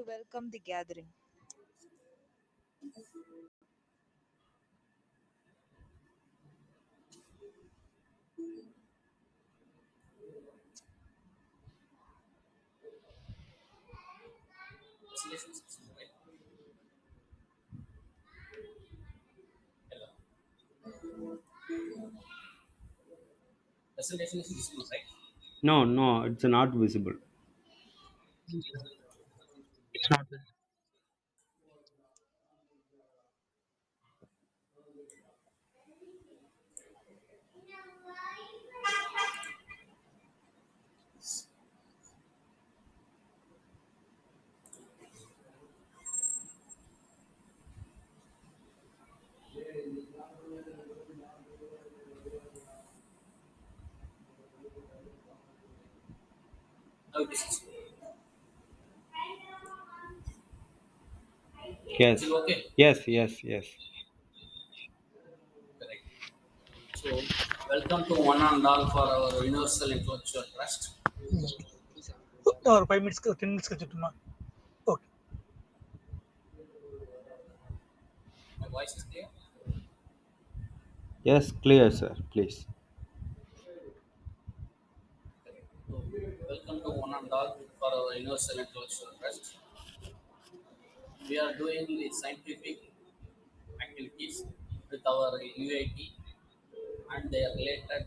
to welcome the gathering. Presentation system, right? Hello. Presentation is visible, right? No, no, it's not visible. It's not visible. Now it is Yes, still okay. yes, yes, yes. Correct. So, welcome to one and all for our Universal Intellectual Trust. Or 5 minutes, 10 minutes கழிச்சுட்டுமா? Okay. My voice is clear. Yes, clear, sir, please. Correct. So, welcome to one and all for our Universal Intellectual Trust. We are doing the scientific activities with our UIT and their related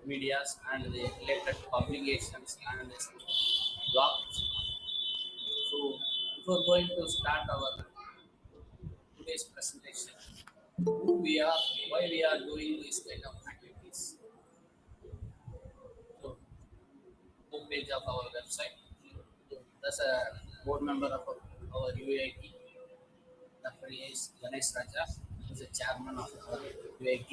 medias and the related publications and blogs. So, before going to start our today's presentation, who we are, why we are doing this kind of activities. So, homepage of our website. So, that's a board member of our UAIT, Dr. A.S. Ganesh Raja, who is the chairman of our UAIT,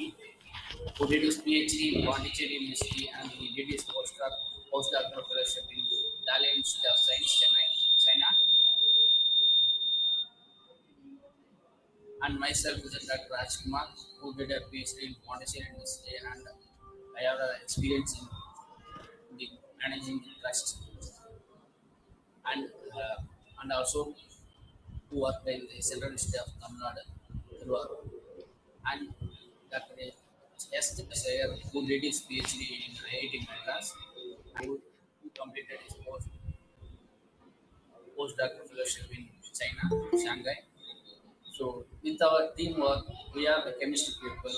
who did his PhD in Pondicherry University and he did his postdoctoral fellowship in Dalian Institute of Science, Chennai, China. And myself is Dr. Rajkumar, who did a PhD in Pondicherry University and I have experience in the managing the trust and also who worked in the Central Institute of Tamil Nadu, Thiruvarur. And Dr. S. Jayasekar, who did his PhD in IIT Madras and who completed his postdoctoral fellowship in China, Shanghai. So, with our teamwork, we are the chemistry people.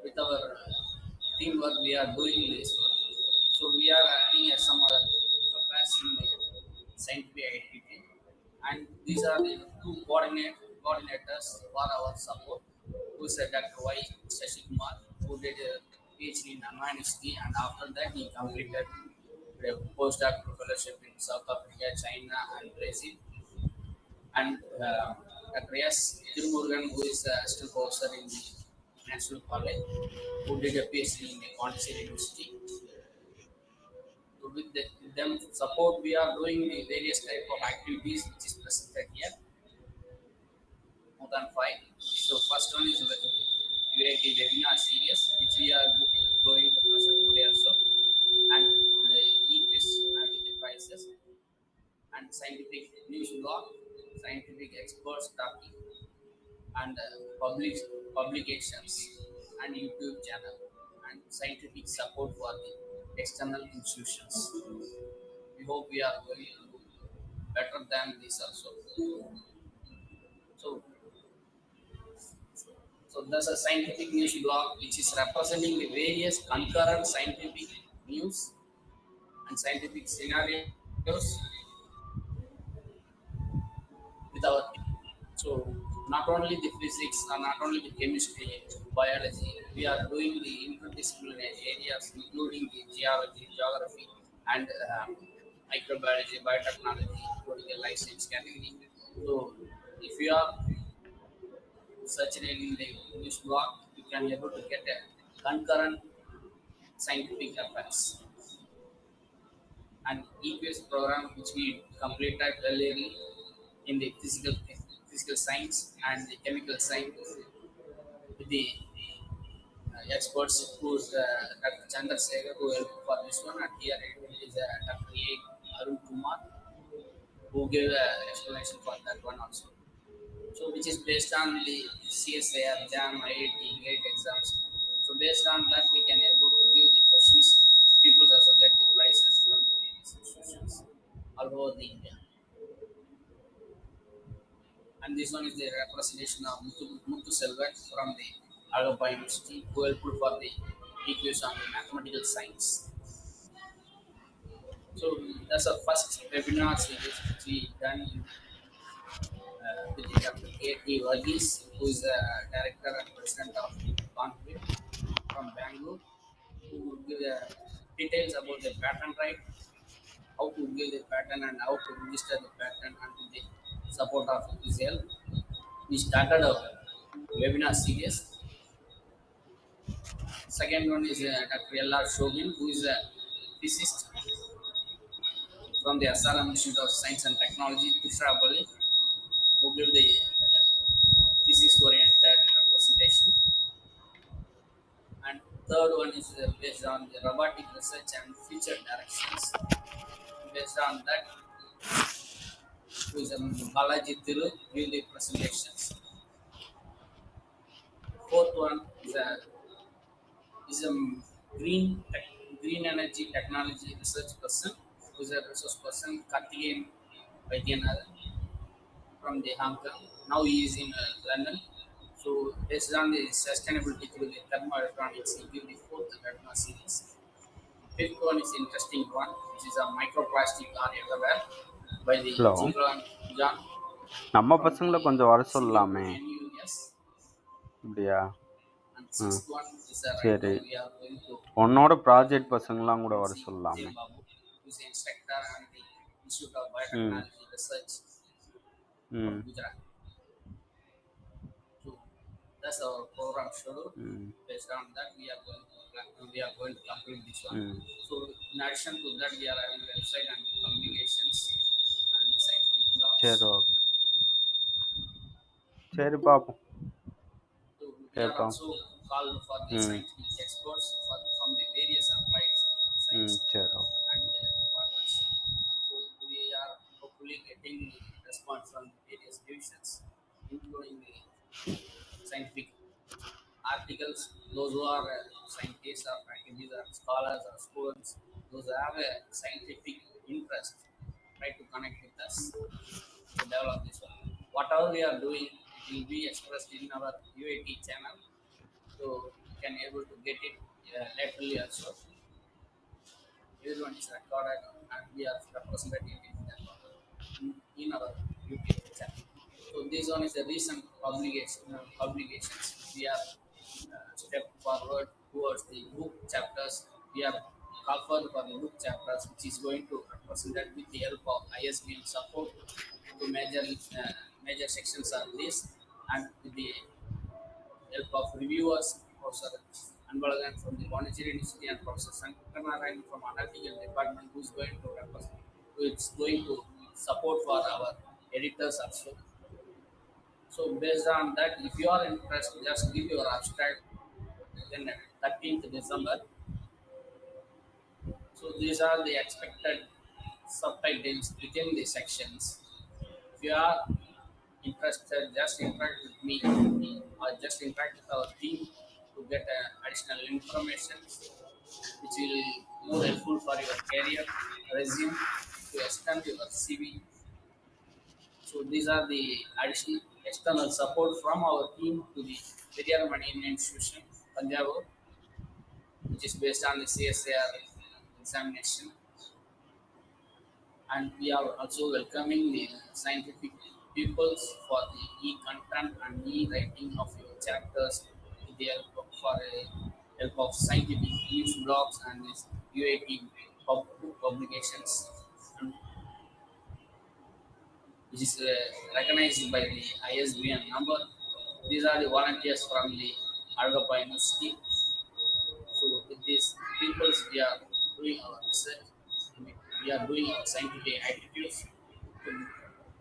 With our teamwork, we are doing this one. So, we are having some other affairs in the scientific activity, and these are the two coordinators for our support. Who is Dr. Y. Shashikumar, who did a PhD in University, and after that he completed a postdoctoral fellowship in South Africa, China, and Brazil. And Dr. S. Tirumurugan, who is a assistant professor in the National College, who did a PhD in the Pondicherry University. So with them support, we are doing the various type of activities which is presented here, more than five. So first one is the UAT webinar series, which we are going to present today also, and the e-quiz and the prizes, and scientific news blog, scientific experts talking, and publications and YouTube channel, and scientific support for the external institutions. We hope we are going to do better than this also. So, so there's a scientific news blog which is representing the various concurrent scientific news and scientific scenarios with our team. So not only the physics or not only the chemistry, biology, we are doing the interdisciplinary areas including the geology, geography, and microbiology, biotechnology, including the life science category. So if you are searching in the news blog, you can able to get a concurrent scientific affairs and EQS program which we completed earlier in the physical science and the chemical science with the experts who's Dr. Chandrasekhar who helped for this one, and here it is Dr. A. Arun Kumar, who gave an explanation for that one also. So which is based on the CSIR, JAM, IIT, GATE exams. So based on that, we can able to give the questions. People also get the prizes from the various institutions all over the India. And this one is the representation of Muthu Selvat from the Algappa University, who helped for the EQs on the mathematical science. So that's the first webinar series which we done in with the Dr. A.T. Varghese, who is the director and president of Conflict from Bangalore, who will give the details about the patent right, how to give the patent and how to register the patent and with the support of his help. We started a webinar series. Second one is Dr. L.R. Shobin, who is a physicist from the SRM Institute of Science and Technology, Tiruchirappalli, who give the physics-oriented representation. And third one is based on the robotic research and future directions. Based on that, who is Balaji Thiru, give the presentations. Fourth one is a green energy technology research person, who is a resource person, Karthikeyan Vaidyanathan from the Hong Kong. Now he is in London. So based on the sustainability through the thermoelectronics, he give the fourth webinar series. Fifth one is interesting one, which is a microplastic are everywhere by the hello Jingran John நம்ம from the பசங்களை கொஞ்சம் வர சொல்லலாமே CUNUS. இப்படியா? And ம், sixth one is right now சரி. we are going to உன்னோட Dr. Project பசங்களாம் கூட வர MC J. சொல்லலாமே. Babu, who is the instructor and the Institute of ம் Biotechnology Research from ம் Gujarat. So that's our program schedule. ம் Based on that, we are going to complete this one. ம் So in addition to that, we are having website and publications and scientific blogs. சரி okay, சரி பார்ப்போம் So we are கேட்போம். also called for the ம் scientific experts from the various applied science ம் சரி okay. and departments. So we are hopefully getting response from the various divisions, including the scientific articles. Those who are scientists or faculties or scholars or students, those who have a scientific interest, try to connect with us to develop this one. Whatever we are doing, it will be expressed in our UAT channel, so you can able to get it laterally also. Everyone is recorded and we are represented in our YouTube channel. So this one is a recent publications. We are step forward towards the book chapters. We are called for the book chapters, which is going to represent with the help of ISBN support to major sections are this, and with the help of reviewers, Professor Anbalagan from the Pondicherry University and Professor Sankaranarayan from Analytical Department, who is going to represent, who is going to support for our editors also. So based on that, if you are interested, just give your abstract. Then 13th December. So these are the expected subtitles within the sections. If you are interested, just interact with me or just interact with our team to get additional information which will be more helpful for your career, resume, to extend your CV. So these are the additional external support from our team to the Periyar Mani Institution, Punjab, which is based on the CSIR examination. And we are also welcoming the scientific pupils for the e-content and e-writing of your chapters with the help of, for help of scientific news blogs and this UAT publications, and which is recognized by the ISBN number. These are the volunteers from the Algappa University. So with these peoples, we are doing our research. We are doing our scientific activities.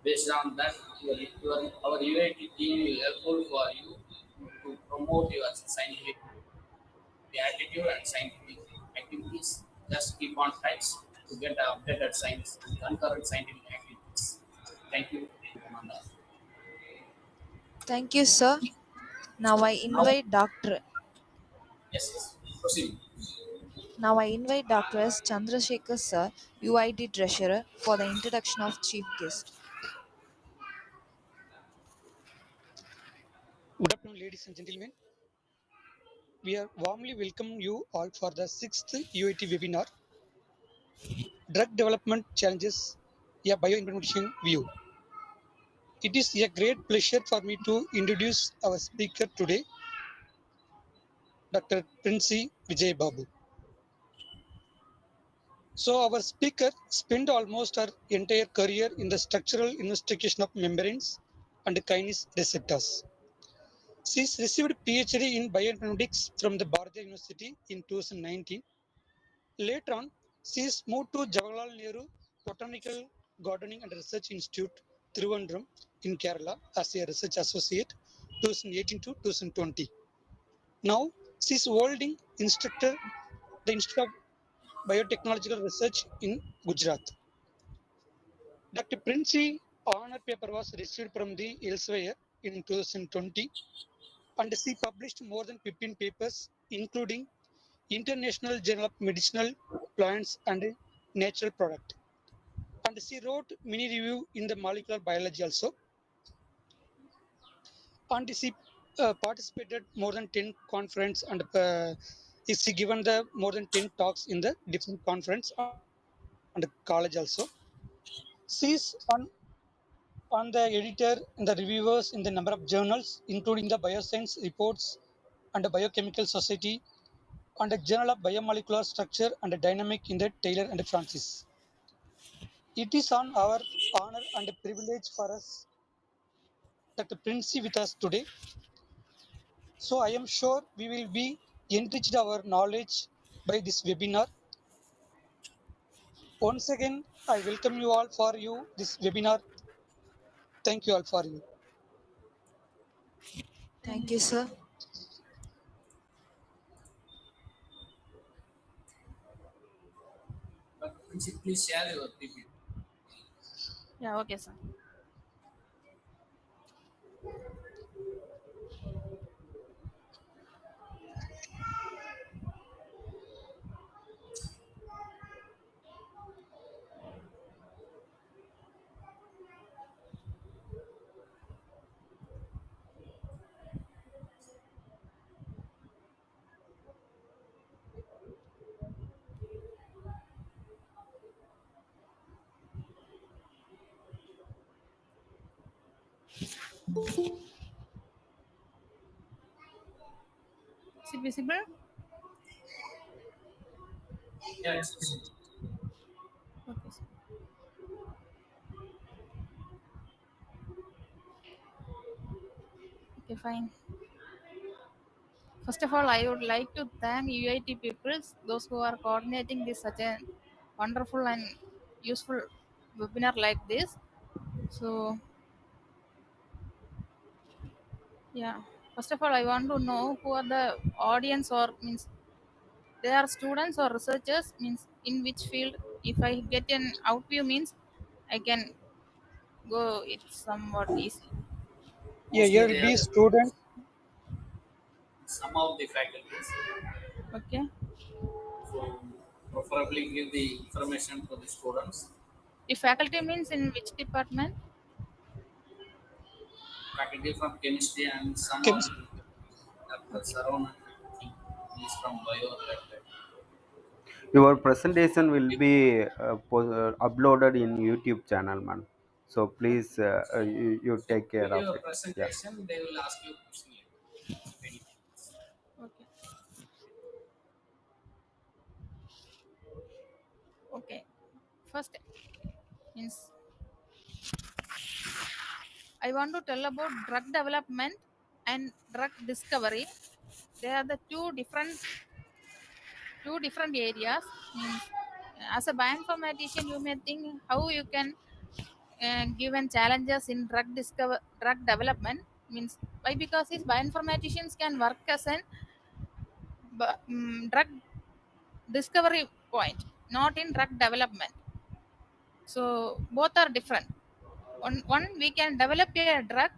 Based on that, our UAT team will helpful for you to promote your scientific attitude and scientific activities. Just keep on touch to get updated science and concurrent scientific activities. Thank you, Amanda. Thank you, sir. Now I Now, invite Dr. yes, proceed. Now I invite Dr. S. Chandrasekhar, sir, UIT Treasurer, for the introduction of Chief Guest. Good afternoon, ladies and gentlemen. We are warmly welcome you all for the sixth UIT webinar, Drug Development Challenges, a Bioinformation View. It is a great pleasure for me to introduce our speaker today, Dr. Princey Vijay Babu. So our speaker spent almost her entire career in the structural investigation of membranes and kinase receptors. She received PhD in bioinformatics from the Bharatiya University in 2019. Later on, she is moved to Jawaharlal Nehru Botanical Gardening and Research Institute, Trivandrum in Kerala as a research associate 2018 to 2020. Now, she is holding instructor the Institute of Biotechnological Research in Gujarat. Dr. Princey honor paper was received from the Elsevier in 2020 and she published more than 15 papers including International Journal of Medicinal Plants and Natural Product. And she wrote many review in the molecular biology also. And she participated more than 10 conference and she given the more than 10 talks in the different conference and college also. She is on the editor and the reviewers in the number of journals, including the Bioscience Reports and the Biochemical Society and the Journal of Biomolecular Structure and Dynamic in the Taylor and Francis. It is on our honor and privilege for us that Princey with us today. So I am sure we will be enriched our knowledge by this webinar. Once again, I welcome you all for you this webinar. Thank you all for you. Thank you, sir. But please share your PPT. Yeah, okay, sir. Is it visible? Yeah, it's visible. Okay, sir. Okay, fine. First of all, I would like to thank UIT peoples, those who are coordinating this such a wonderful and useful webinar like this. So, yeah. First of all, I want to know who are the audience or means they are students or researchers means in which field. If I get an outview means I can go. It's somewhat easy. Yeah, Mostly here will they are be student. some of the faculties. Okay. So preferably give the information to the students. If faculty means in which department? Faculty from chemistry and Chemistry. someone Dr. Okay. Saron, I think he is from bio. Your presentation will be uploaded in YouTube channel, man. So please, you So take care of video it. Yeah. presentation, they will ask you question later. If anything. Okay. Okay. First means I want to tell about drug development and drug discovery. They are the two different areas. Means as a bioinformatician, you may think how you can given challenges in drug development. Means why? Because these bioinformaticians can work as an drug discovery point, not in drug development. So both are different. one we can develop a drug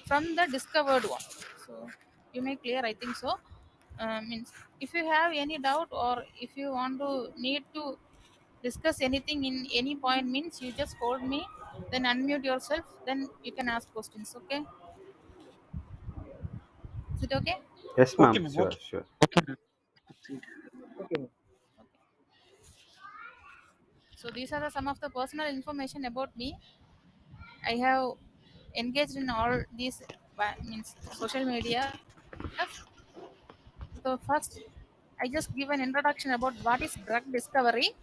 from the discovered one. So you may clear, I think so. Means if you have any doubt or if you want to need to discuss anything in any point means you just hold me, then unmute yourself, then you can ask questions. Okay, is it okay? Yes, Okay, ma'am. ma'am. Sure, Okay. sure. Okay, ma'am. Okay, ma'am. Okay. So these are the some of the personal information about me. I have engaged in all these means social media. So first, I just give an introduction about what is drug discovery.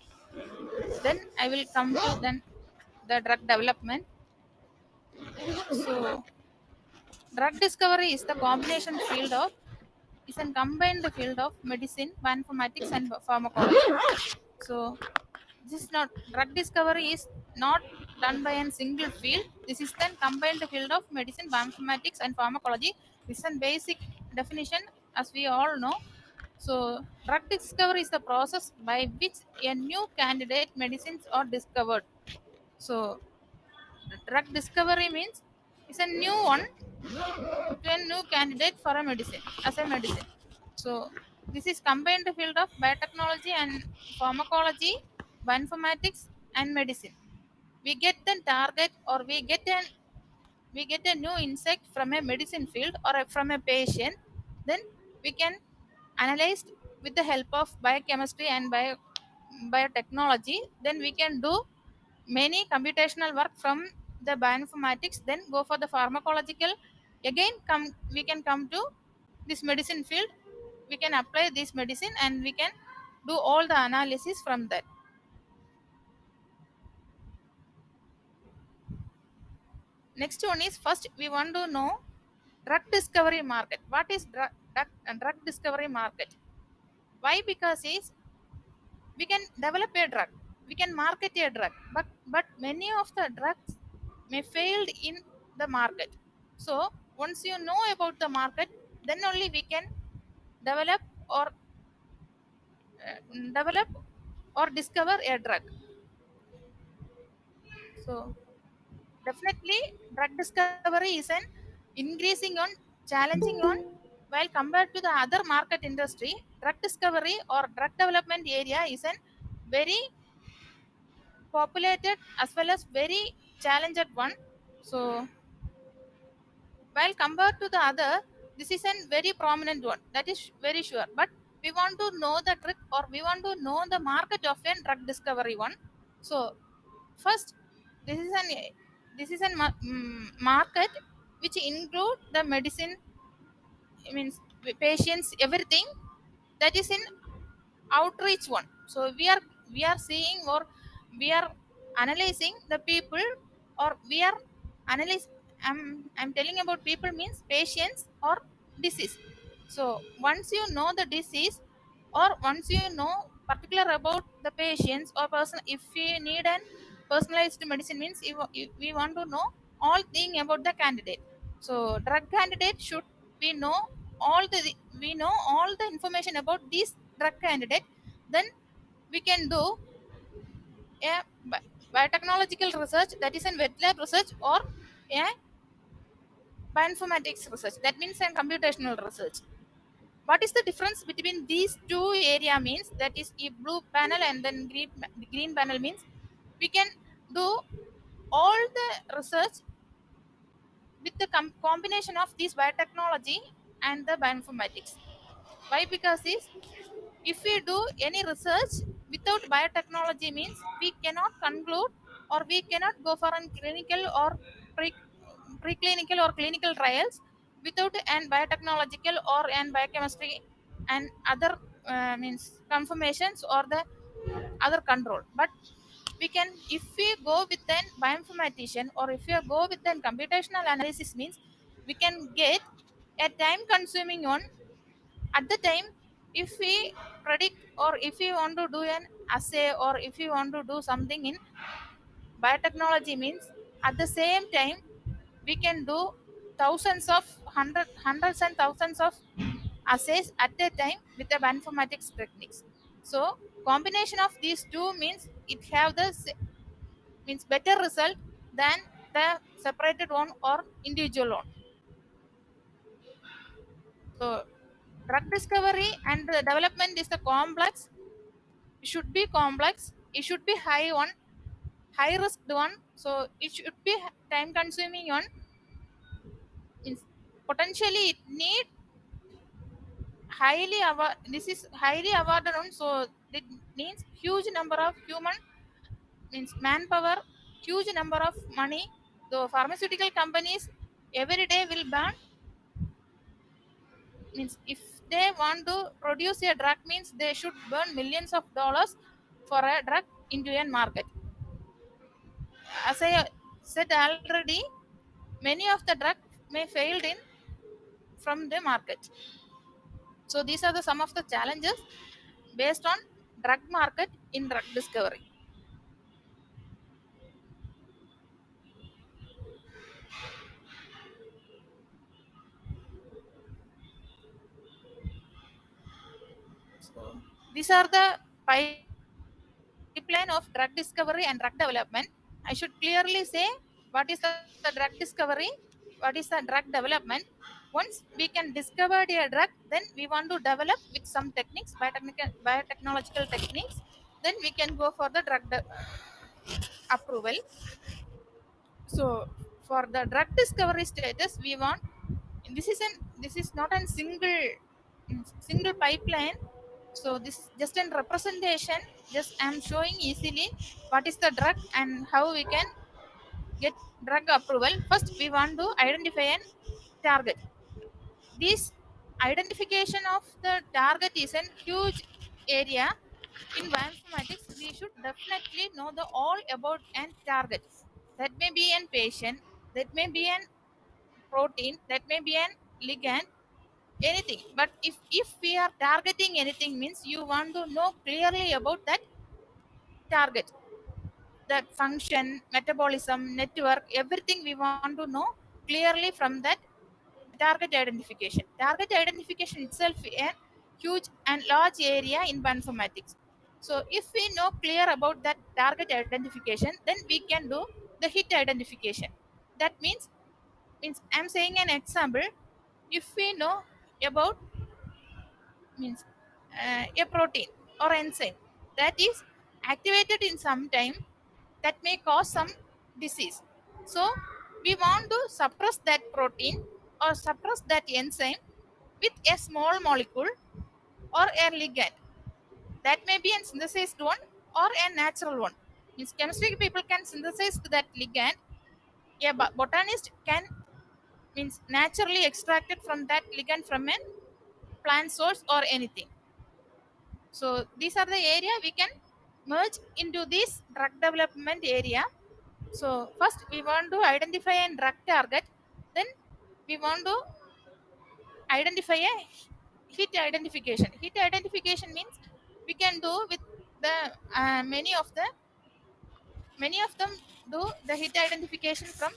Then I will come to then the drug development. So drug discovery is the combination field of is a combined field of medicine, bioinformatics, and pharmacology. So this is not drug discovery is not done by a single field. This is then combined field of medicine, bioinformatics, and pharmacology. This is a basic definition, as we all know. So drug discovery is the process by which a new candidate medicines are discovered. So drug discovery means it's a new one to a new candidate for a medicine as a medicine. So this is combined field of biotechnology and pharmacology, bioinformatics and medicine. We get the target or we get a new insect from a medicine field or from a patient, then we can analyze with the help of biochemistry and biotechnology. Then we can do many computational work from the bioinformatics, then go for the pharmacological. Again, we can come to this medicine field. We can apply this medicine and we can do all the analysis from that. Next one is first we want to know drug discovery market. What is drug discovery market? Why? Because is we can develop a drug, we can market a drug, but many of the drugs may failed in the market. So once you know about the market, then only we can develop or develop or discover a drug. So definitely, drug discovery is an increasing on, challenging on, while compared to the other market industry, drug discovery or drug development area is an very populated as well as very challenged one. So while compared to the other, this is a very prominent one. That is very sure. But we want to know the trick or we want to know the market of a drug discovery one. So first, this is an market which include the medicine, means patients, everything that is in outreach one. So we are seeing or we are analyzing the people or we are analyze. I'm telling about people means patients or disease. So once you know the disease or once you know particular about the patients or person, if we need an personalized medicine means if we want to know all thing about the candidate. So drug candidate should we know all the we know all the information about this drug candidate, then we can do a biotechnological research, that is a wet lab research, or a bioinformatics research, that means a computational research. What is the difference between these two area means, that is a blue panel and then green panel means we can do all the research with the combination of this biotechnology and the bioinformatics. Why? Because is if we do any research without biotechnology means we cannot conclude or we cannot go for an clinical or pre preclinical or clinical trials without an biotechnological or an biochemistry and other means confirmations or the other control. But we can, if we go with an bioinformatician or if we go with an computational analysis means we can get a time consuming one at the time. If we predict or if we want to do an assay or if we want to do something in biotechnology means at the same time we can do thousands of hundreds and thousands of assays at a time with the bioinformatics techniques. So combination of these two means it have the means better result than the separated one or individual one. So drug discovery and the development is the complex. It should be complex. It should be high risk one. So it should be time consuming one. Means potentially it need this is highly awarded one. So it needs huge number of human means manpower, huge number of money. The pharmaceutical companies every day will burn means if they want to produce a drug means they should burn millions of dollars for a drug into a market. As I said already, many of the drug may failed in from the market. So these are the some of the challenges based on drug market in drug discovery. So these are the pipeline of drug discovery and drug development. I should clearly say what is the drug discovery, what is the drug development. Once we can discover a drug, then we want to develop with some techniques, biotechnological techniques. Then we can go for the approval. So for the drug discovery status, we want this is not a single pipeline. So this is just a representation. Just I'm showing easily what is the drug and how we can get drug approval. First, we want to identify an target. This identification of the target is a huge area. In bioinformatics, we should definitely know the all about an target. That may be an patient, that may be an protein, that may be an ligand, anything. But if we are targeting anything means you want to know clearly about that target, that function, metabolism, network, everything we want to know clearly from that target identification. Target identification itself a huge and large area in bioinformatics. So if we know clear about that target identification, then we can do the hit identification. That means I'm saying an example. If we know about means a protein or enzyme that is activated in some time that may cause some disease. So we want to suppress that protein or suppress that enzyme with a small molecule or a ligand. That may be a synthesized one or a natural one. Means chemistry people can synthesize that ligand. A botanist can means naturally extracted from that ligand from a plant source or anything. So these are the area we can merge into this drug development area. So first we want to identify a drug target, then we want to identify a hit identification. Hit identification means we can do with the many of them do the hit identification from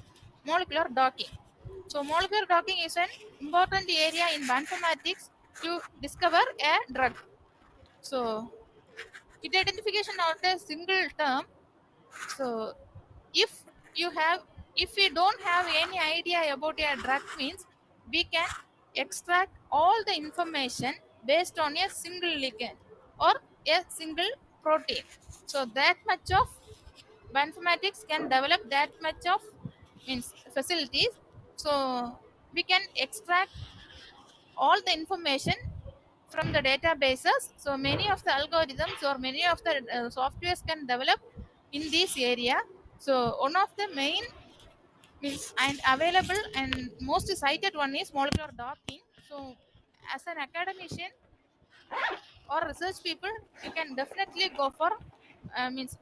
molecular docking. So molecular docking is an important area in bioinformatics to discover a drug. So hit identification not a single term. So if you have if we don't have any idea about a drug means we can extract all the information based on a single ligand or a single protein. So that much of bioinformatics can develop that much of means facilities. So we can extract all the information from the databases. So many of the algorithms or many of the softwares can develop in this area. So one of the main means and available and most cited one is molecular docking. So as an academician or research people, you can definitely go for means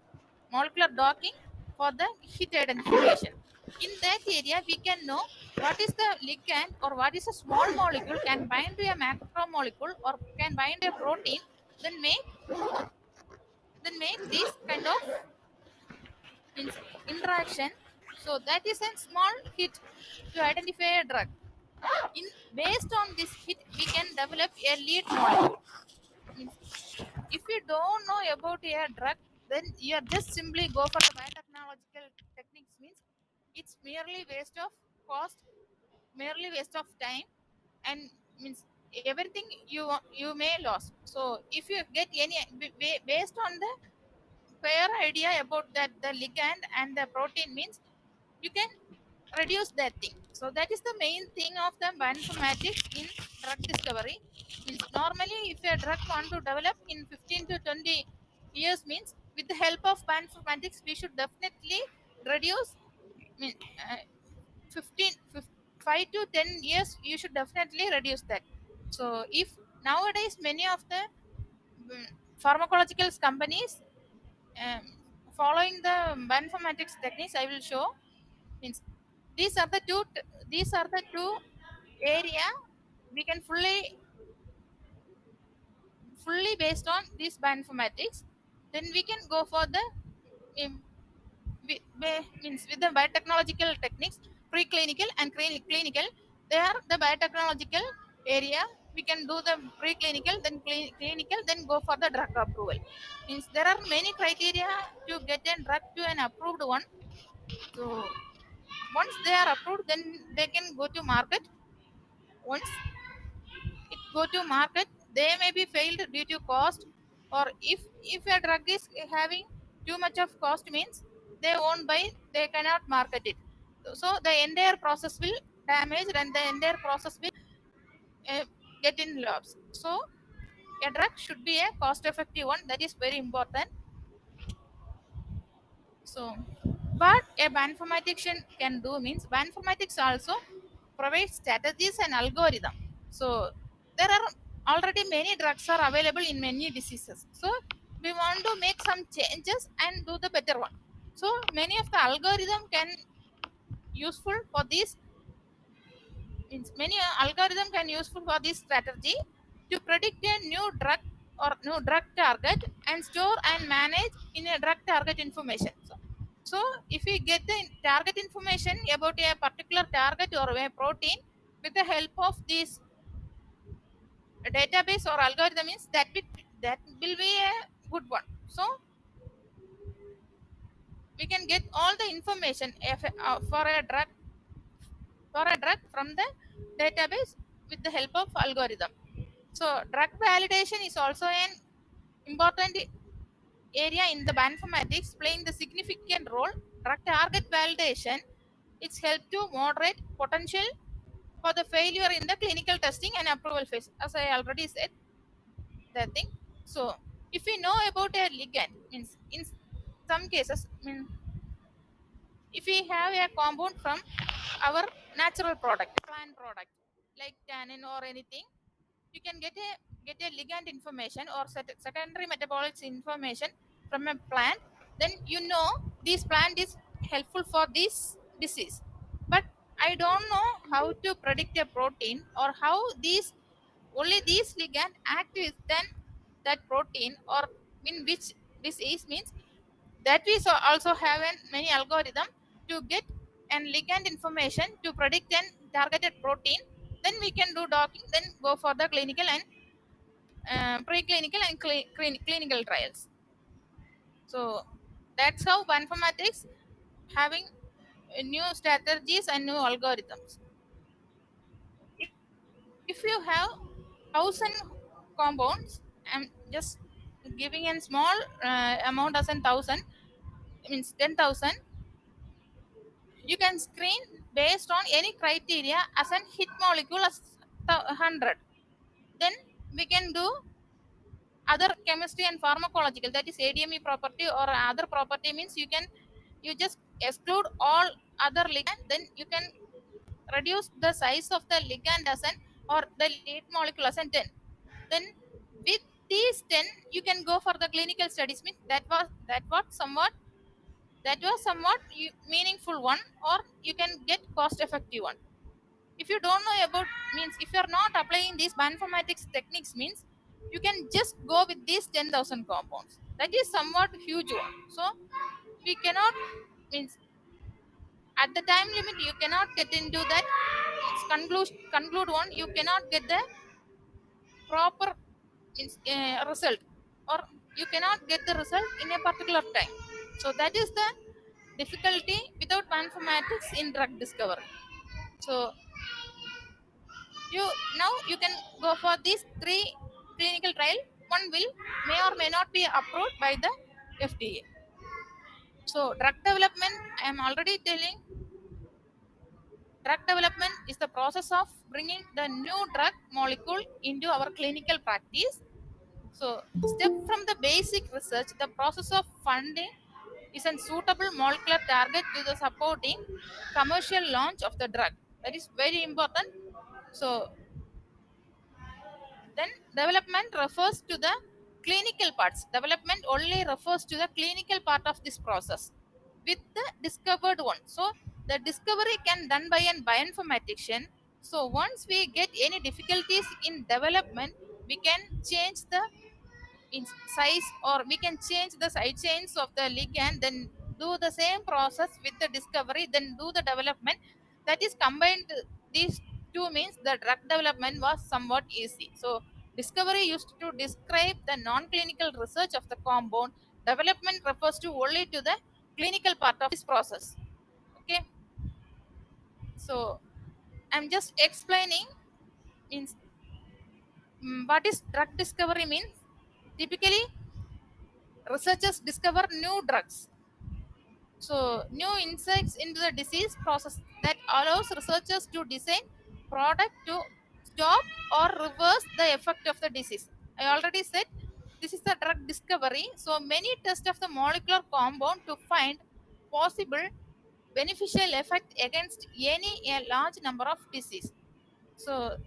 molecular docking for the hit identification. In that area, we can know what is the ligand or what is a small molecule can bind to a macromolecule or can bind a protein, then make this kind of means interaction. So that is a small hit to identify a drug. In based on this hit, we can develop a lead molecule. Means if you don't know about a drug, then you are just simply go for the biotechnological techniques. Means it's merely waste of cost, merely waste of time, and means everything you may lose. So if you get any based on the fair idea about that the ligand and the protein means you can reduce that thing. So that is the main thing of the bioinformatics in drug discovery. Means normally if a drug want to develop in 15 to 20 years means with the help of bioinformatics we should definitely reduce mean, uh, 15, 5 to 10 years you should definitely reduce that. So if nowadays many of the mm, pharmacological companies um, following the bioinformatics techniques I will show means these are the two area we can fully based on this bioinformatics. Then we can go for the um, means with the biotechnological techniques, preclinical and clinical. They are the biotechnological area. We can do the preclinical, then clinical, then go for the drug approval. Means there are many criteria to get a drug to an approved one. So once they are approved, then they can go to market. Once it go to market, they may be failed due to cost, or if a drug is having too much of cost means they won't buy, they cannot market it. So the entire process will damage and the entire process will uh, get in loss. So a drug should be a cost effective one, that is very important. So, what a bioinformatician can do means bioinformatics also provides strategies and algorithm. So, there are already many drugs are available in many diseases. So, we want to make some changes and do the better one. So, many of the algorithm can useful for this means many algorithm can useful for this strategy to predict a new drug or new drug target and store and manage in a drug target information. So if we get the target information about a particular target or a protein with the help of this database or algorithm means that will be a good one. So we can get all the information for a drug from the database with the help of algorithm. So drug validation is also an important area in the bioinformatics, playing the significant role. Drug target validation it's helped to moderate potential for the failure in the clinical testing and approval phase, as I already said that thing. So if we know about a ligand means in some cases mean if we have a compound from our natural product plant product like tannin or anything, you can get a ligand information or secondary metabolites information from a plant. Then you know this plant is helpful for this disease, but I don't know how to predict a protein or how these only these ligand act within that protein or in which disease means that we also have many algorithm to get and ligand information to predict an targeted protein. Then we can do docking, then go for the clinical and preclinical and clinical trials. So that's how bioinformatics having new strategies and new algorithms. If you have 1,000 compounds, I'm just giving a small amount as 1,000 means 10,000. You can screen based on any criteria as an hit molecule as 100. Then we can do other chemistry and pharmacological, that is ADME property or other property means you just exclude all other ligand, then you can reduce the size of the ligand as an or the lead molecule as an 10. Then with these 10 you can go for the clinical studies means that was somewhat meaningful one, or you can get cost effective one. If you don't know about means if you're not applying these bioinformatics techniques means you can just go with these 10,000 compounds, that is somewhat huge one. So we cannot means at the time limit you cannot get into that conclude one, you cannot get the proper means, result, or you cannot get the result in a particular time. So that is the difficulty without mathematics in drug discovery. So you now you can go for these three clinical trial. One will may or may not be approved by the FDA. So drug development, I am already telling, drug development is the process of bringing the new drug molecule into our clinical practice. So step from the basic research, the process of funding is a suitable molecular target to the supporting commercial launch of the drug. That is very important. So then development refers to the clinical parts. Development only refers to the clinical part of this process with the discovered one. So the discovery can done by an bioinformatician. So once we get any difficulties in development, we can change the in size, or we can change the side chains of the ligand, then do the same process with the discovery, then do the development. That is combined, these two means the drug development was somewhat easy. So discovery used to describe the non-clinical research of the compound. Development refers to only to the clinical part of this process. Okay, so I'm just explaining means, what is drug discovery means. Typically researchers discover new drugs, so new insights into the disease process that allows researchers to design product to stop or reverse the effect of the disease. I already said this is the drug discovery. So many tests of the molecular compound to find possible beneficial effect against any a large number of disease. So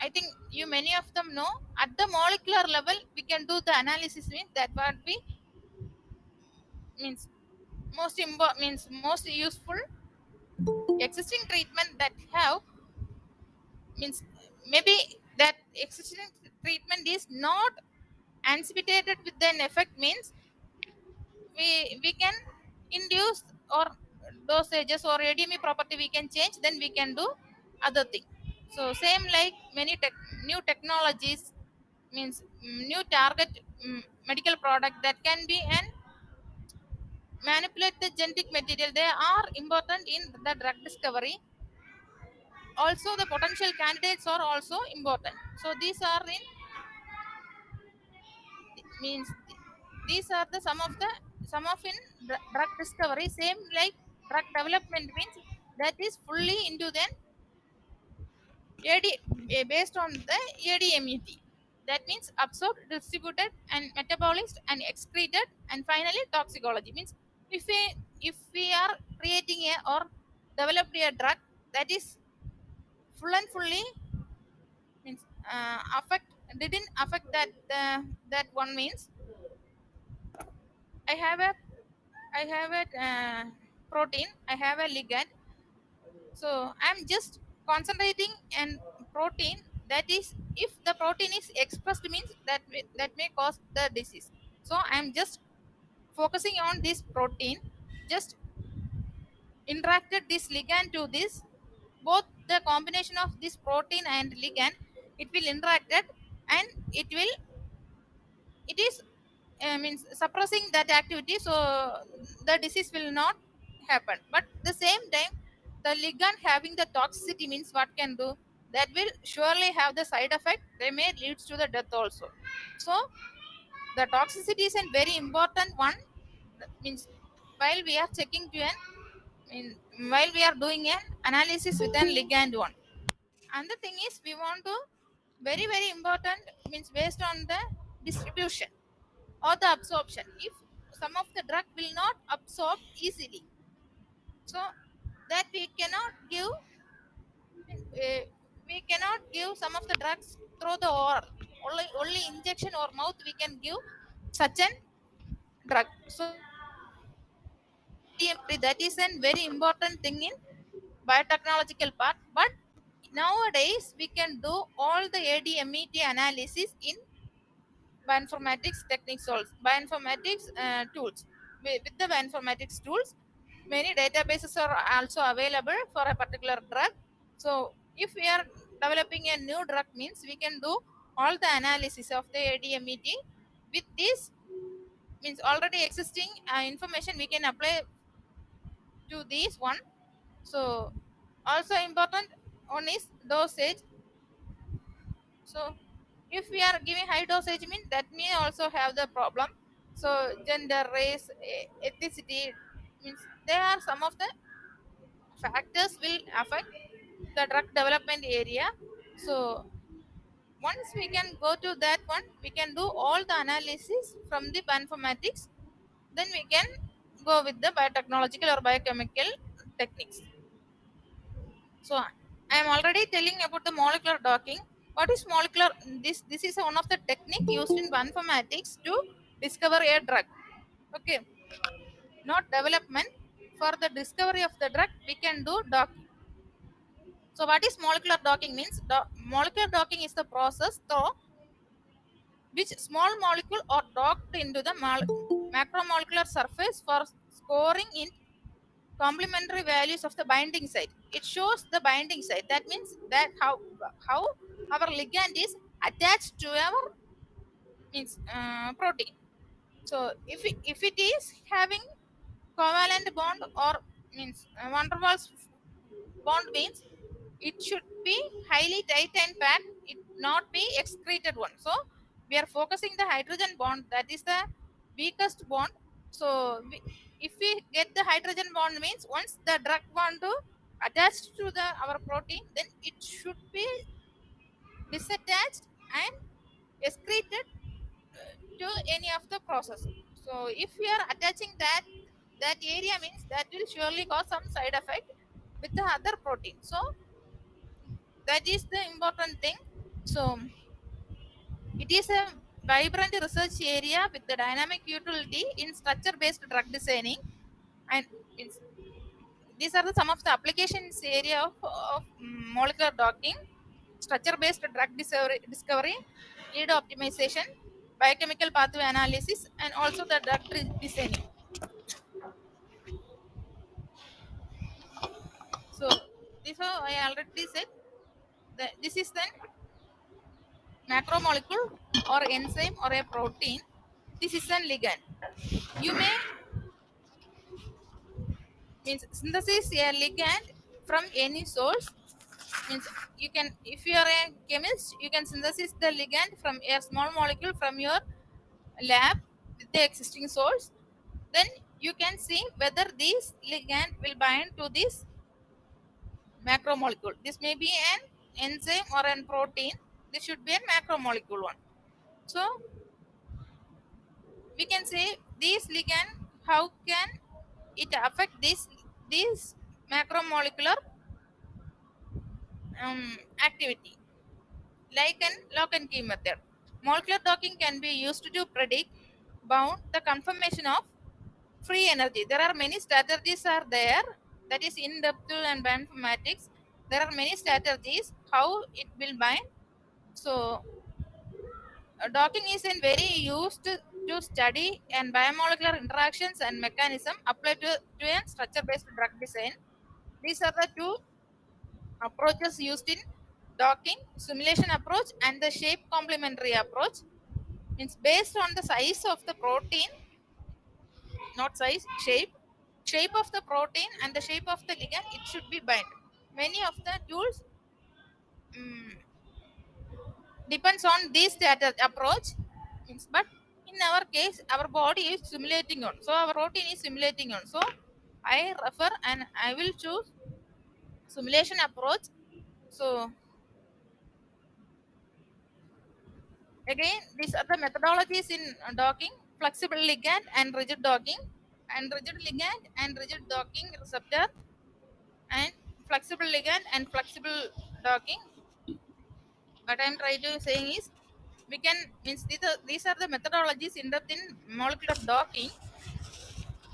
I think you many of them know at the molecular level we can do the analysis, means that what we means means most useful existing treatment that have means, maybe that existing treatment is not anticipated with an effect, means we can induce or dosages or ADME property we can change, then we can do other thing. So same like many new technologies means, new target, medical product that can be and manipulate the genetic material, they are important in the drug discovery. Also the potential candidates are also important. So these are in means, these are the some of in drug discovery. Same like drug development means, that is fully into then based on the ADMET. That means absorbed, distributed, and metabolized and excreted, and finally toxicology means, if we are creating a or developed a drug that is full and fully means, affect didn't affect that that one means, I have a I have a protein, I have a ligand. So I'm just concentrating and protein, that is if the protein is expressed means that may cause the disease. So I'm just focusing on this protein, just interacted this ligand to this, both the combination of this protein and ligand, it will interacted, and it is means suppressing that activity, so the disease will not happen. But the same time the ligand having the toxicity means, what can do, that will surely have the side effect, they may leads to the death also. So the toxicity is a very important one. That means while we are checking to an mean, while we are doing an analysis with an ligand one. And the thing is we want to, very important means, based on the distribution or the absorption, if some of the drug will not absorb easily, so that we cannot give some of the drugs through the oral, only injection or mouth we can give such an drug. So that is a very important thing in biotechnological part. But nowadays we can do all the ADMET analysis in bioinformatics techniques, also bioinformatics tools. With the bioinformatics tools, many databases are also available for a particular drug. So if we are developing a new drug means, we can do all the analysis of the ADMET. With this means already existing information we can apply to these one. So also important one is dosage. So if we are giving high dosage mean that may also have the problem. So gender, race, ethnicity means there are some of the factors will affect the drug development area. So once we can go to that one, we can do all the analysis from the bioinformatics. Then we can go with the biotechnological or biochemical techniques. So I am already telling about the molecular docking. What is molecular? This is one of the technique used in bioinformatics to discover a drug. Okay, not development. For the discovery of the drug, we can do docking. So what is molecular docking means? Molecular docking is the process through which small molecule are docked into the macromolecular surface for scoring in complementary values of the binding site. It shows the binding site. That means that how our ligand is attached to our means protein. So if it is having covalent bond or means van der Waals bond means it should be highly tight and packed. It not be excreted one. So we are focusing the hydrogen bond, that is the weakest bond. So if we get the hydrogen bond means once the drug want to attach to the our protein, then it should be disattached and excreted to any of the process. So if we are attaching that area means that will surely cause some side effect with the other protein. So that is the important thing. So it is a vibrant research area with the dynamic utility in structure based drug designing, and it's, these are the, some of the applications area of molecular docking, structure based drug discovery, lead optimization, biochemical pathway analysis, and also the drug designing. So this I already said that this is then macromolecule or enzyme or a protein. This is a ligand. You may means synthesis a ligand from any source. Means you can, if you are a chemist, you can synthesis the ligand from a small molecule from your lab with the existing source. Then you can see whether this ligand will bind to this macromolecule. This may be an enzyme or an protein. This should be a macromolecule one. So we can say this ligand, how can it affect this macromolecular activity, like an lock and key method. Molecular docking can be used to predict bound the conformation of free energy. There are many strategies are there, that is in depth and bioinformatics. There are many strategies how it will bind. So docking is in very used to study and biomolecular interactions and mechanism applied to a structure based drug design. These are the two approaches used in docking: simulation approach and the shape complementary approach. Means based on the size of the protein, not size, shape of the protein and the shape of the ligand, it should be bind. Many of the tools um, depends on this data approach. Means, but in our case our body is simulating on, so our protein is simulating on. So I refer and I will choose simulation approach. So again, these are the methodologies in docking: flexible ligand and rigid docking, and rigid ligand and rigid docking receptor, and flexible ligand and flexible docking. What I'm trying to saying is, we can means these are the methodologies in depth in molecular docking.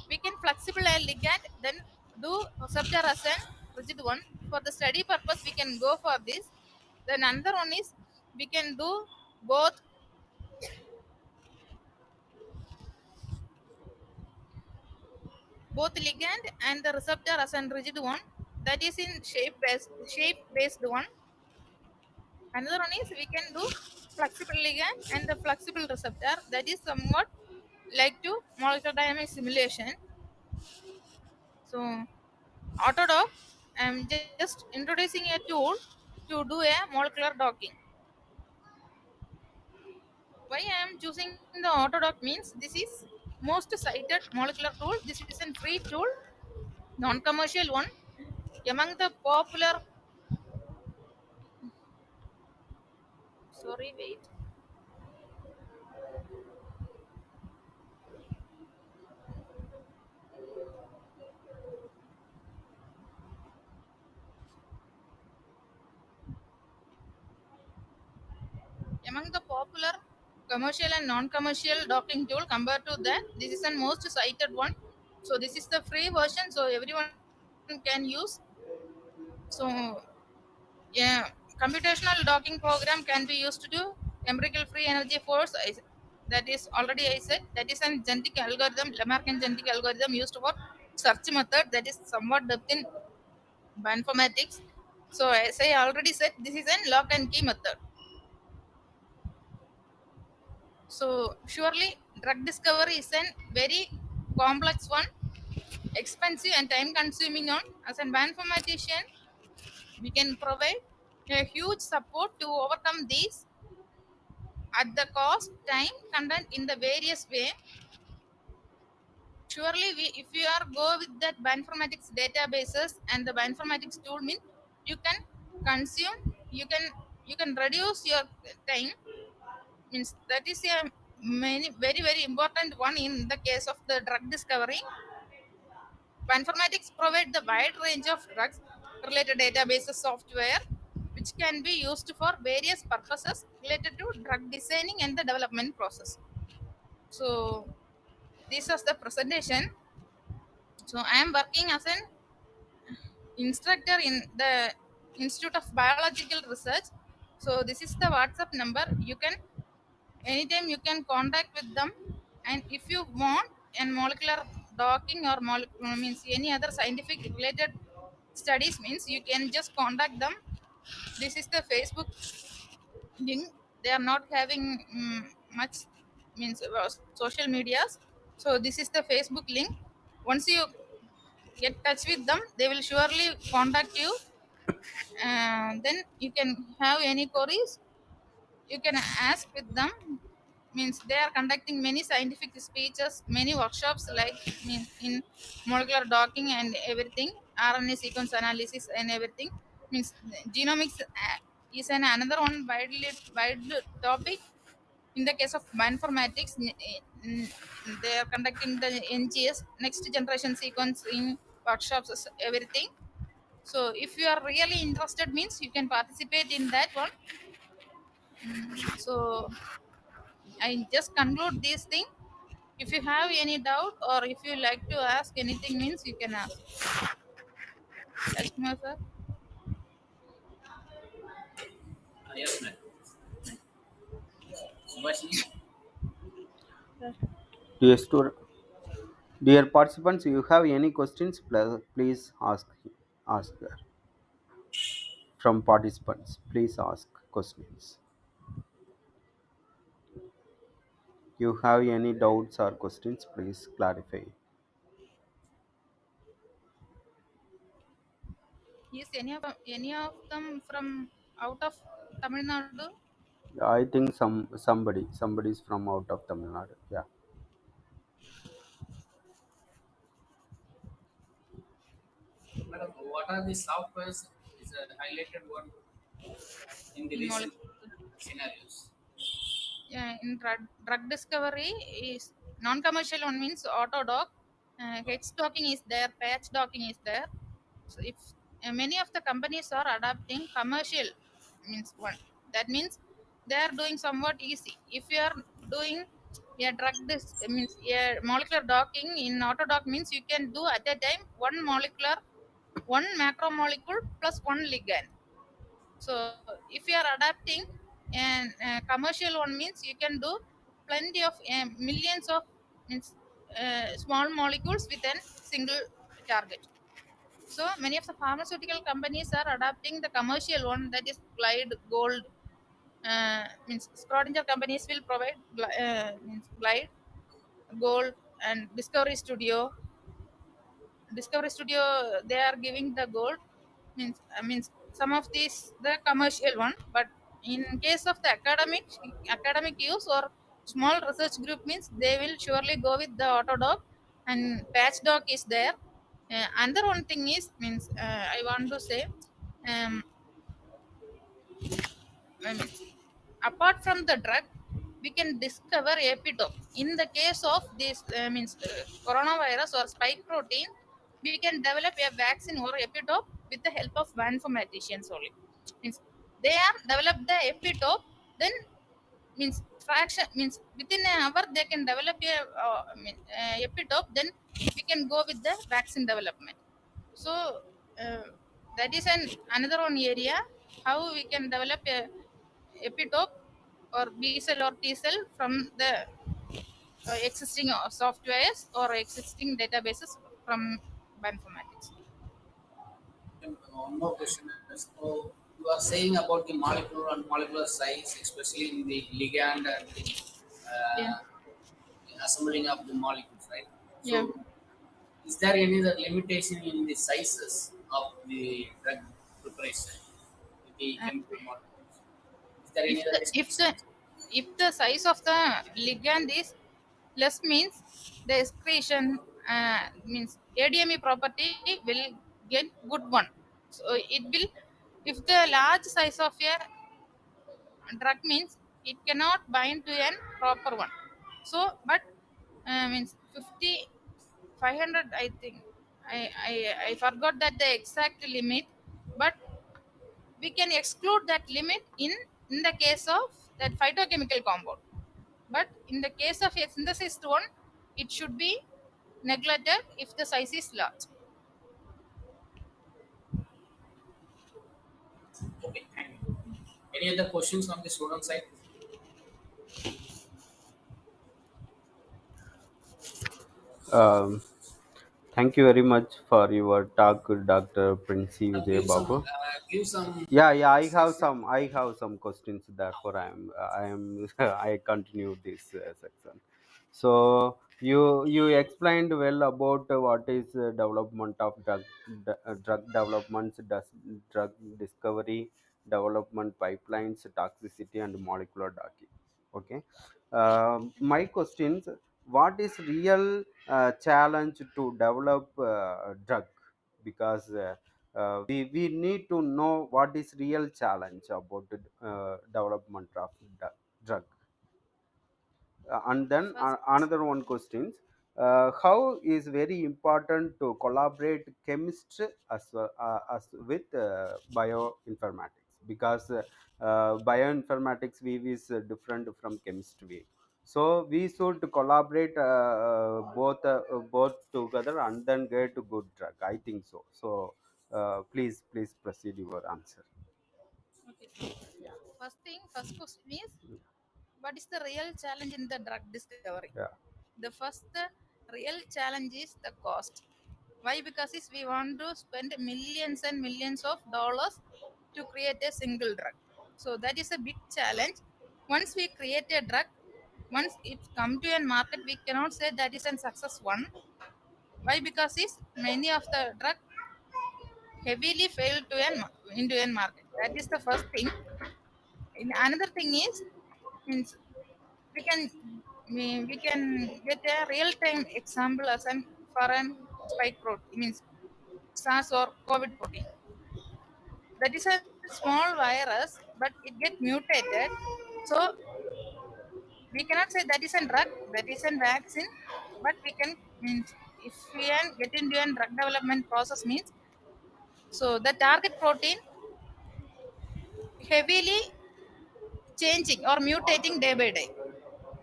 We can flexible a ligand, then do receptor as an rigid one. For the study purpose, we can go for this. Then another one is we can do both ligand and the receptor as an rigid one. That is in shape based one. Another one is we can do flexible ligand and the flexible receptor. That is somewhat like to molecular dynamic simulation. So Autodock, I'm just introducing a tool to do a molecular docking. Why I am choosing the Autodock means this is most cited molecular tool. This is a free tool, non-commercial one. Among the popular, sorry, wait. Among the popular commercial and non-commercial docking tool compared to that, this is the most cited one. So this is the free version, so everyone can use. So yeah, computational docking program can be used to do empirical free energy force. That is already I said. That is an genetic algorithm, Lamarckian genetic algorithm used for search method. That is somewhat depth in bioinformatics. So as I already said, this is an lock and key method. So surely drug discovery is a very complex one, expensive and time consuming one. As an bioinformatician, we can provide a huge support to overcome these at the cost, time, content in the various way. Surely we if you are go with that bioinformatics databases and the bioinformatics tool mean you can consume, you can reduce your time, means that is a many very very important one in the case of the drug discovery. Bioinformatics provide the wide range of drugs related databases software which can be used for various purposes related to drug designing and the development process. So this was the presentation. So I am working as an instructor in the Institute of Biological Research. So this is the WhatsApp number. You can anytime you can contact with them, and if you want and molecular docking or means any other scientific related studies means you can just contact them. This is the Facebook link. They are not having much means social medias. So this is the Facebook link. Once you get touch with them, they will surely contact you. Then you can have any queries, you can ask with them. Means they are conducting many scientific speeches, many workshops like means in molecular docking and everything, RNA sequence analysis and everything. Means genomics is another one wide topic. In the case of bioinformatics, they are conducting the NGS, next generation sequencing workshops, everything. So if you are really interested means you can participate in that one. So I just conclude this thing. If you have any doubt or if you like to ask anything means you can ask. Rajkumar sir. Yes, ma'am. Subhashini, Dear, dear participants, you have any questions, please ask there. From participants, please ask questions. You have any doubts or questions, please clarify. Is any of them from out of Tamil Nadu? I think somebody is from out of Tamil Nadu. Yeah. madam, what are the softwares is a highlighted one in the In recent molecular, scenarios? yeah, in drug discovery is non-commercial one means Autodoc, head stocking is there, patch docking is there. So if many of the companies are adopting commercial means one, that means they are doing somewhat easy. If you are doing a means a molecular docking in Autodoc means you can do at a time one macromolecule plus one ligand. So if you are adapting and commercial one means you can do plenty of millions of means small molecules with a single target. So many of the pharmaceutical companies are adapting the commercial one, that is Glide Gold. Means Schrodinger companies will provide means Glide Gold and Discovery Studio. Discovery Studio, they are giving the gold, means some of these the commercial one, but in case of the academic use or small research group means they will surely go with the Autodoc and Patchdoc is there. Another one thing is means I want to say, um, I mean, apart from the drug, we can discover epitope. In the case of this coronavirus or spike protein, we can develop a vaccine or epitope with the help of bioinformaticians only. Means they are develop the epitope, then means fraction means within an hour they can develop a epitope. Then we can go with the vaccine development. So uh, that is another one area how we can develop a epitope or B cell or T cell from the existing softwares or existing databases from bioinformatics. One more question is, so you are saying about the molecular and molecular size, especially in the ligand and the Yeah, assembling of the molecules, right? yeah. So, is there any other limitation in the sizes of the drug preparation with the Uh, chemical molecules? Is there if any other the if the restrictions? if the size of the ligand is less means the excretion means ADME property will get good one. So it will, if the large size of a drug means it cannot bind to an proper one. So but means 50 500 I think. I forgot that the exact limit, but we can exclude that limit in the case of that phytochemical compound. But in the case of a synthesized one, it should be neglected if the size is large. Okay, thank you. Any other questions from the student side? Um, Thank you very much for your talk, Dr. Princy Vijay Babu. Give some. I have some questions. Therefore, I continue this section. So you explained well about what is development of drug developments, drug discovery, development pipelines, toxicity, and molecular docking. Okay. My questions: what is real challenge to develop drug? Because we need to know what is real challenge about the development of drug. And then First, another one questions, how is very important to collaborate chemistry as with bioinformatics, because bioinformatics we is different from chemistry, so we should collaborate both together and then get a good drug, I think so. So please proceed your answer. okay. First question is, what is the real challenge in the drug discovery? Yeah. The first real challenge is the cost. Why? Because is we want to spend millions and millions of dollars to create a single drug. So that is a big challenge. Once we create a drug, once it come to a market, we cannot say that is a success one. Why? Because is many of the drug heavily fail to into a market. That is the first thing. And another thing is means we can we can get a real time example as an for an spike protein means SARS or COVID protein. That is a small virus, but it get mutated. So we cannot say that is a drug, that is a vaccine, but we can means if we can get into a drug development process means, so the target protein heavily changing or mutating day by day.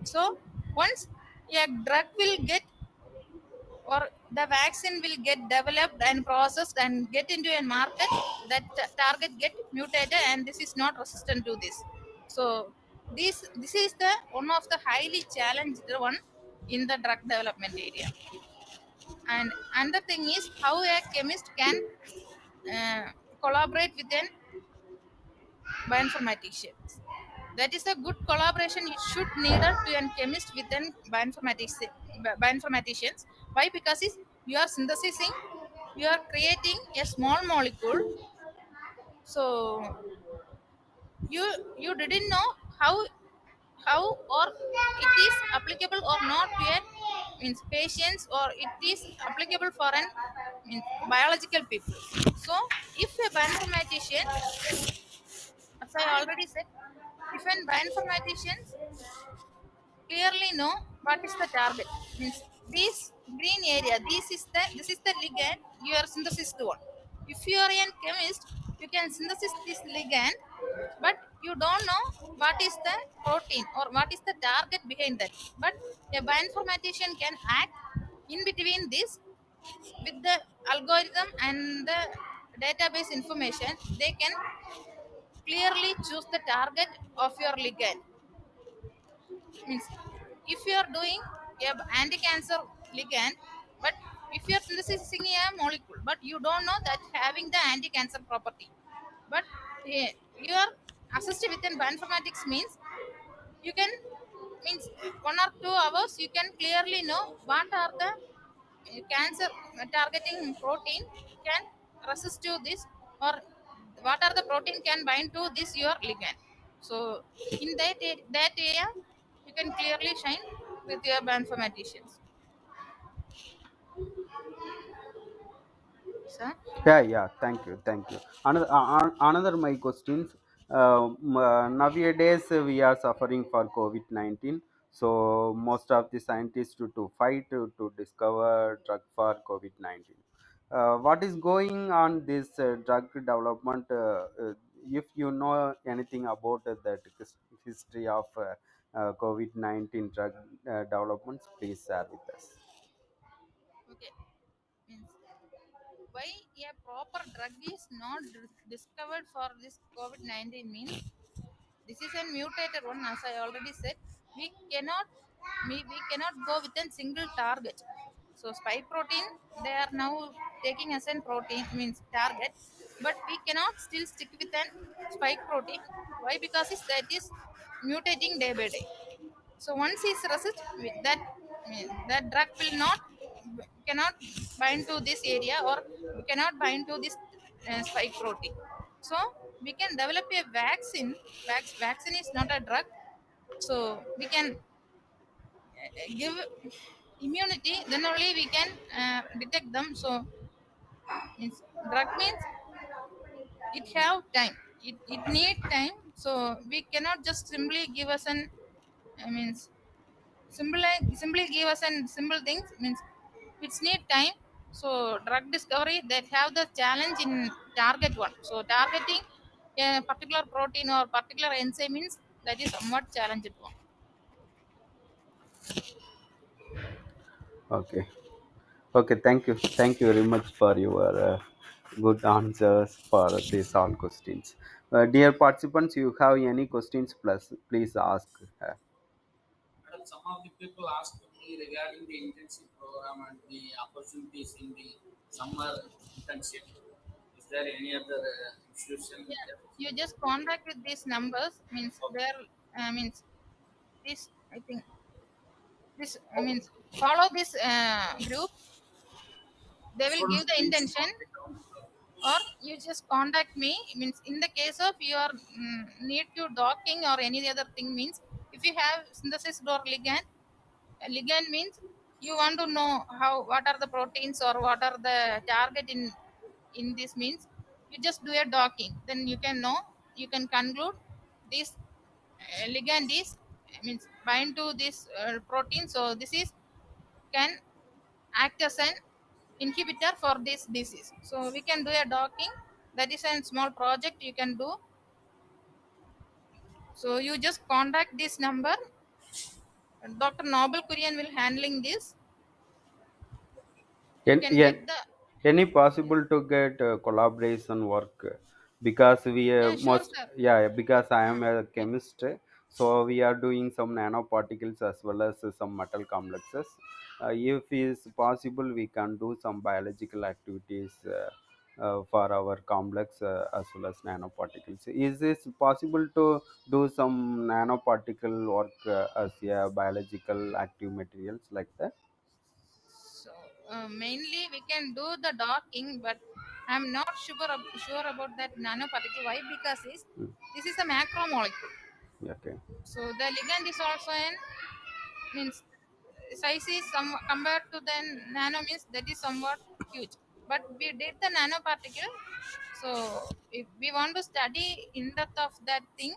So once a drug will get or the vaccine will get developed and processed and get into a market, that target get mutated and this is not resistant to this. So this is the one of the highly challenged one in the drug development area. And another thing is how a chemist can uh, collaborate with an bioinformaticians. That is a good collaboration it should needed to an chemist with an bioinformaticians. Why? Because is you are synthesizing. You are creating a small molecule, so you didn't know how or it is applicable or not to a means patients, or it is applicable for an means biological people. So if a bioinformatician, as I already said, if a bioinformatician clearly know what is the target, means this green area, this is the ligand you are synthesized one. If you are a chemist, you can synthesize this ligand, but you don't know what is the protein or what is the target behind that. But a bioinformatician can act in between this with the algorithm and the database information. They can clearly choose the target of your ligand. Means if you are doing a anti-cancer ligand, but if you are synthesizing a molecule, but you don't know that having the anti-cancer property, but you are assisted with an bioinformatics means you can means 1 or 2 hours you can clearly know what are the cancer targeting protein can resist to this, or what are the protein can bind to this your ligand. So in that area you can clearly shine with your bioinformaticians. So Yeah, yeah. Thank you, thank you. Another my questions. Nowadays we are suffering for COVID-19. So most of the scientists to fight to discover drug for COVID-19. What is going on this drug development? If you know anything about that history of COVID-19 drug developments, please share with us. okay, means why a proper drug is not discovered for this COVID-19 means this is a mutated one, as I already said. We cannot we cannot go with a single target. So spike protein they are now taking as a protein means target, but we cannot still stick with an spike protein. Why? Because that is mutating day by day. So once is resist that that drug will not cannot bind to this area, or cannot bind to this spike protein. So we can develop a vaccine. Vaccine is not a drug, so we can give immunity. Then only we can detect them. So means drug means it have time. It need time. So we cannot just simply give us an I means simply give us an simple things means it's need time. So drug discovery that have the challenge in target one. So targeting a particular protein or particular enzyme means that is somewhat challenged one. Okay. Okay, thank you. Thank you very much for your good answers for these all questions. Dear participants, you have any questions, plus please ask. Madam, some of the people asked me regarding the internship program and the opportunities in the summer internship. Is there any other institution? Yeah, you just contact with these numbers means Okay. there means this I think this means follow this group. They will give Students, the please intention, note it down. or you just contact me means in the case of your need to docking or any other thing means if you have synthesis or ligand. Ligand means you want to know how what are the proteins or what are the target in this means you just do a docking, then you can know, you can conclude this ligand is means bind to this protein, so this is can act as an inhibitor for this disease. So we can do a docking. That is a small project you can do. So you just contact this number. Dr. Nobel Kurian will handling this. You can Yeah, get the any possible to get collaboration work, because we yeah sure must, sir. yeah, because I Uh, am a yeah, chemist, so we are doing some nanoparticles as well as some metal complexes. If is possible, we can do some biological activities for our complex as well as nanoparticles. Is this possible to do some nanoparticle work as a biological active materials like that? Mainly we can do the docking, but I'm not sure about that nanoparticle. Why? Because Mm. this is a macromolecule. Okay. So the ligand is also an means size is some compared to the nano means that is somewhat huge. But we did the nanoparticle. So if we want to study in depth of that thing,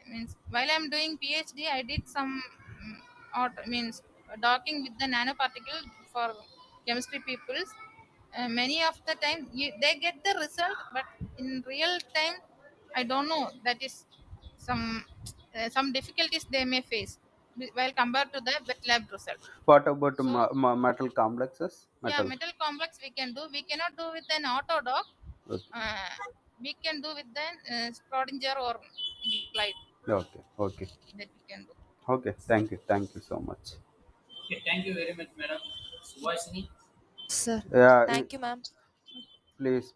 means while I'm doing PhD, I did some means docking with the nanoparticle for chemistry peoples. Many of the time they get the result, but in real time, I don't know. That is some difficulties they may face while compared to the wet lab result. What about So metal complexes? yeah, Metal. metal complex we can do. We cannot do with an auto dock. Okay. Uh, we can do with the Schrodinger or Glide Okay. Okay. that we can do. Okay. Thank you. Thank you so much. Okay, thank you very much, madam. Subhashini. Sir, Yeah. thank you, ma'am.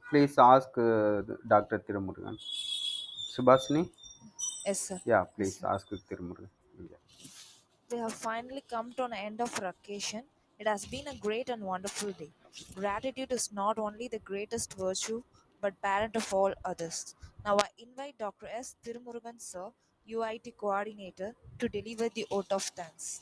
Please ask Dr. Tirumurugan. Subhasini? Yes, sir. Yeah, Yes, please ma'am. ask Tirumurugan. Yeah. We have finally come to an end of our occasion. It has been a great and wonderful day. Gratitude is not only the greatest virtue, but parent of all others. Now I invite Dr. S. Tirumurugan, sir, UIT coordinator, to deliver the oath of thanks.